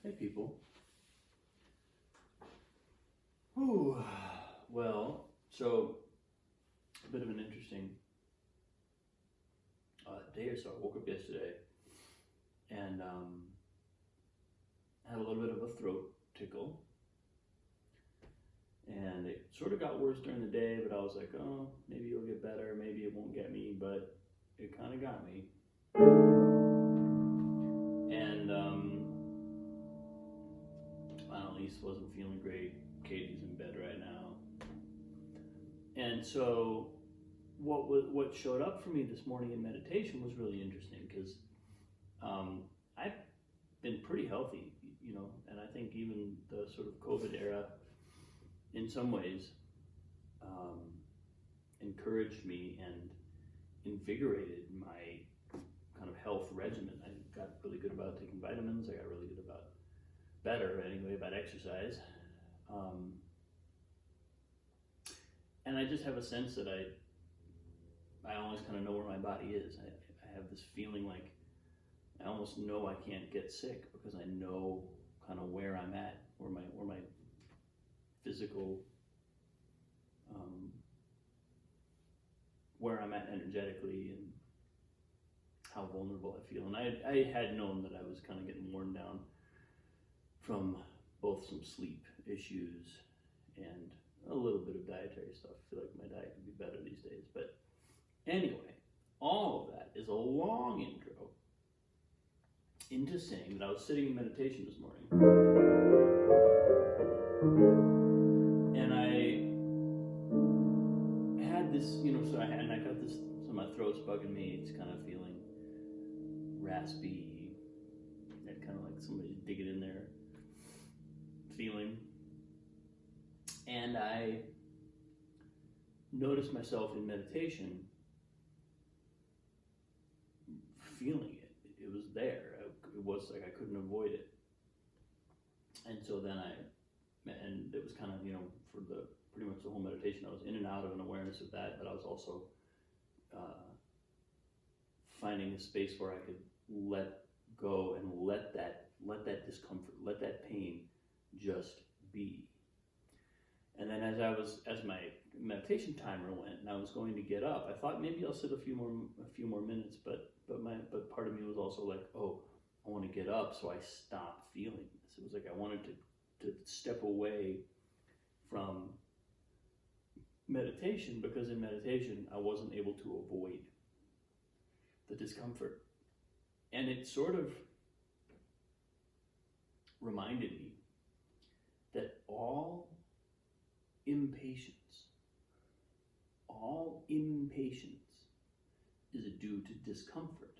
Hey people. Ooh, well, so a bit of an interesting day or so. I woke up yesterday and had a little bit of a throat tickle, and it sort of got worse during the day, but I was like, oh, maybe it'll get better, maybe it won't get me, but it kind of got me. And Annalise wasn't feeling great. Katie's in bed right now. And so what showed up for me this morning in meditation was really interesting, because I've been pretty healthy, and I think even the sort of COVID era in some ways encouraged me and invigorated my kind of health regimen. I got really good about taking vitamins. I got really good about exercise. And I just have a sense that I always kind of know where my body is. I have this feeling like I almost know I can't get sick because I know kind of where I'm at, where my physical, where I'm at energetically and how vulnerable I feel. And I had known that I was kind of getting worn down from both some sleep issues and a little bit of dietary stuff. I feel like my diet could be better these days. But anyway, all of that is a long intro into saying that I was sitting in meditation this morning, and I had this, I got this, so my throat's bugging me. It's kind of feeling raspy, and kind of like somebody's digging in there feeling. And I noticed myself in meditation feeling it. It was there. It was like I couldn't avoid it. And so then and it was kind of, for pretty much the whole meditation, I was in and out of an awareness of that, but I was also finding a space where I could let go and let that discomfort, let that pain just be. And then as my meditation timer went and I was going to get up, I thought maybe I'll sit a few more minutes, but part of me was also like, oh, I want to get up, so I stopped feeling this. It was like I wanted to step away from meditation, because in meditation I wasn't able to avoid the discomfort. And it sort of reminded me that all impatience is due to discomfort.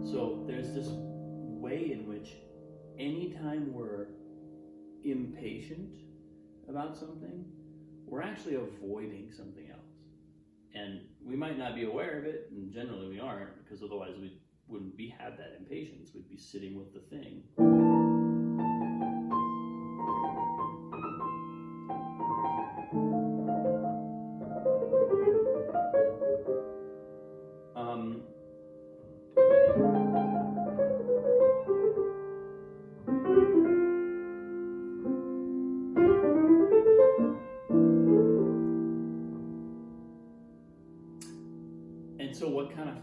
So there's this way in which anytime we're impatient about something, we're actually avoiding something else. And we might not be aware of it, and generally we aren't, because otherwise we wouldn't have that impatience. We'd be sitting with the thing. And so what kind of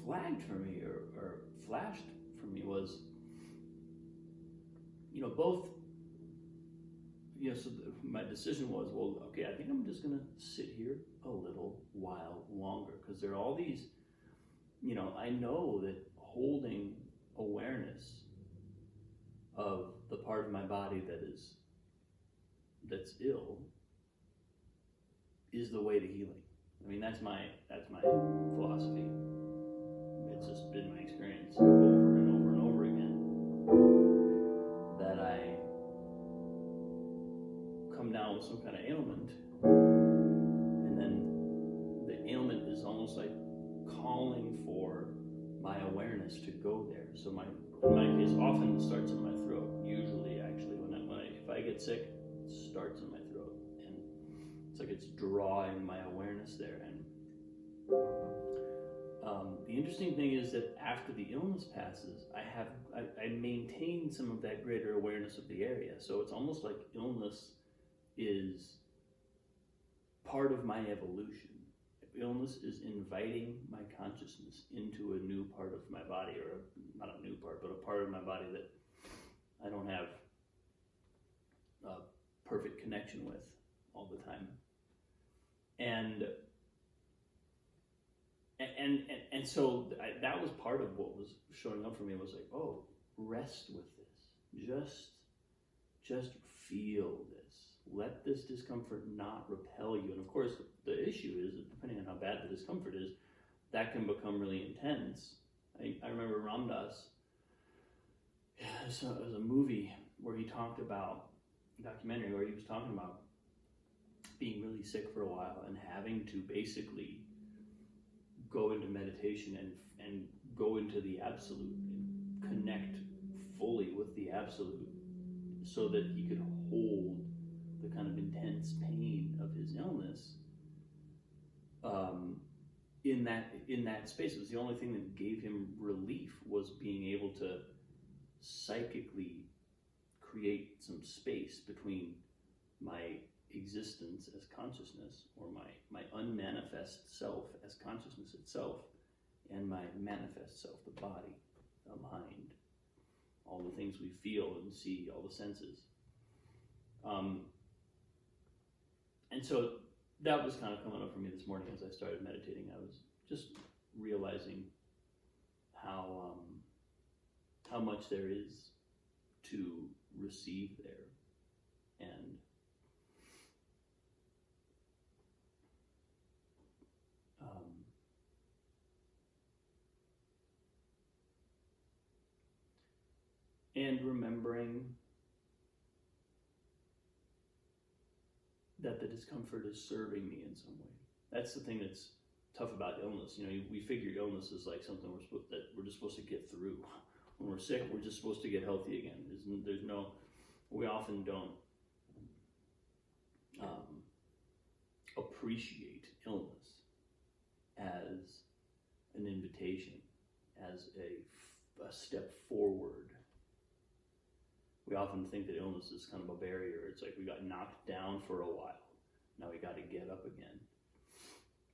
flagged for me or flashed for me was, both, so my decision was, well, okay, I think I'm just going to sit here a little while longer, because there are all these, I know that holding awareness of the part of my body that's ill is the way to healing. I mean, that's my philosophy. It's just been my experience over and over and over again, that I come down with some kind of ailment, and then the ailment is almost like calling for my awareness to go there. So in my case, often it starts in my throat. Usually, actually, if I get sick, it starts in my throat, and it's like it's drawing my awareness there. And the interesting thing is that after the illness passes, I maintain some of that greater awareness of the area. So it's almost like illness is part of my evolution. Illness is inviting my consciousness into a new part of my body, or not a new part, but a part of my body that I don't have a perfect connection with all the time. And so that was part of what was showing up for me, was like, oh, rest with this. Just feel this. Let this discomfort not repel you. And of course, the issue is that depending on how bad the discomfort is, that can become really intense. I remember Ram Dass, it was a movie where he talked about, a documentary where he was talking about being really sick for a while and having to basically go into meditation and go into the absolute and connect fully with the absolute so that he could hold the kind of intense pain of his illness in that space. It was the only thing that gave him relief, was being able to psychically create some space between my existence as consciousness, or my unmanifest self as consciousness itself, and my manifest self, the body, the mind, all the things we feel and see, all the senses. And so that was kind of coming up for me this morning as I started meditating. I was just realizing how much there is to receive there, and remembering that the discomfort is serving me in some way. That's the thing that's tough about illness. You know, we figure illness is like something we're just supposed to get through. When we're sick, we're just supposed to get healthy again. We often don't appreciate illness as an invitation, as a step forward. We often think that illness is kind of a barrier. It's like we got knocked down for a while. Now we got to get up again.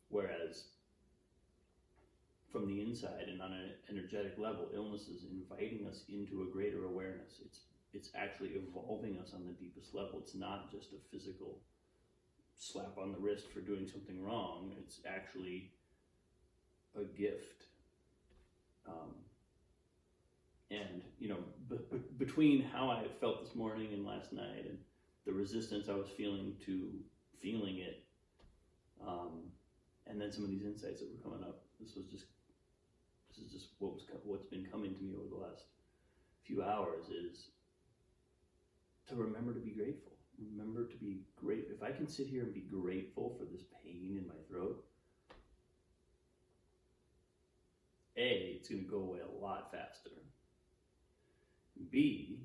Whereas from the inside and on an energetic level, illness is inviting us into a greater awareness. It's actually evolving us on the deepest level. It's not just a physical slap on the wrist for doing something wrong. It's actually a gift. And, you know, between how I felt this morning and last night, and the resistance I was feeling to feeling it, and then some of these insights that were coming up, this is just what's been coming to me over the last few hours, is to remember to be grateful. Remember to be great. If I can sit here and be grateful for this pain in my throat, A, it's going to go away a lot faster. B,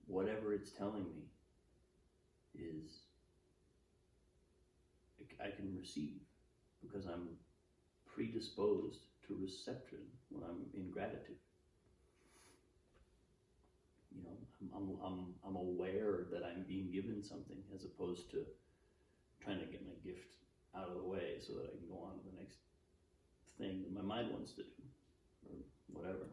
whatever it's telling me is I can receive, because I'm predisposed to reception when I'm in gratitude. You know, I'm aware that I'm being given something, as opposed to trying to get my gift out of the way so that I can go on to the next thing that my mind wants to do, or whatever.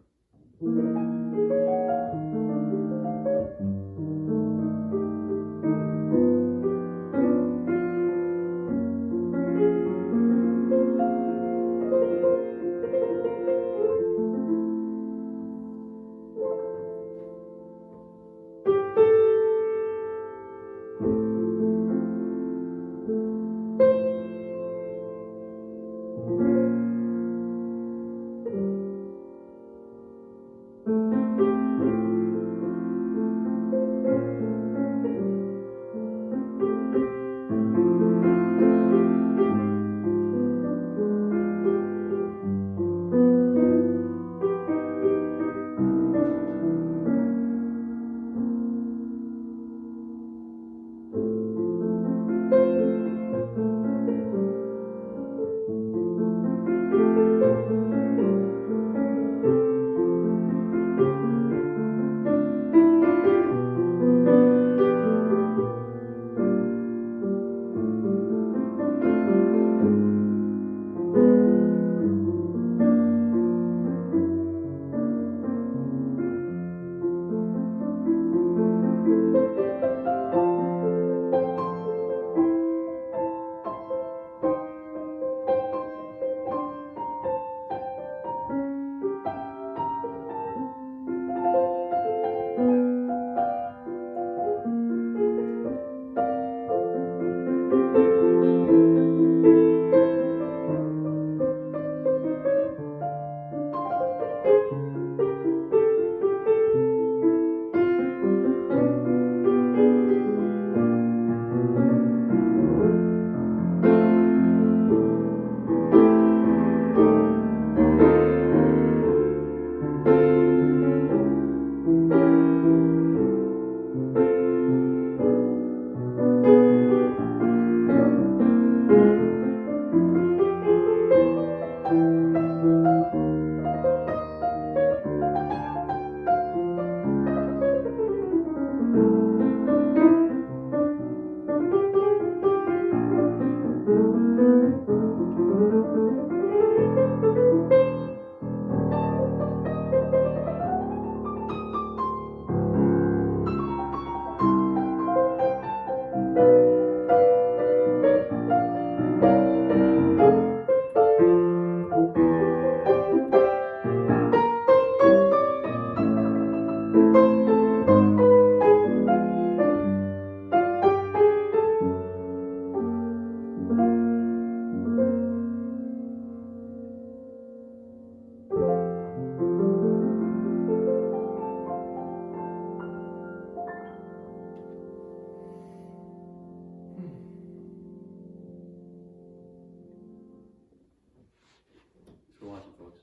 Thanks for watching, folks.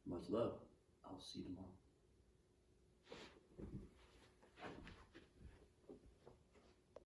Much love. I'll see you tomorrow.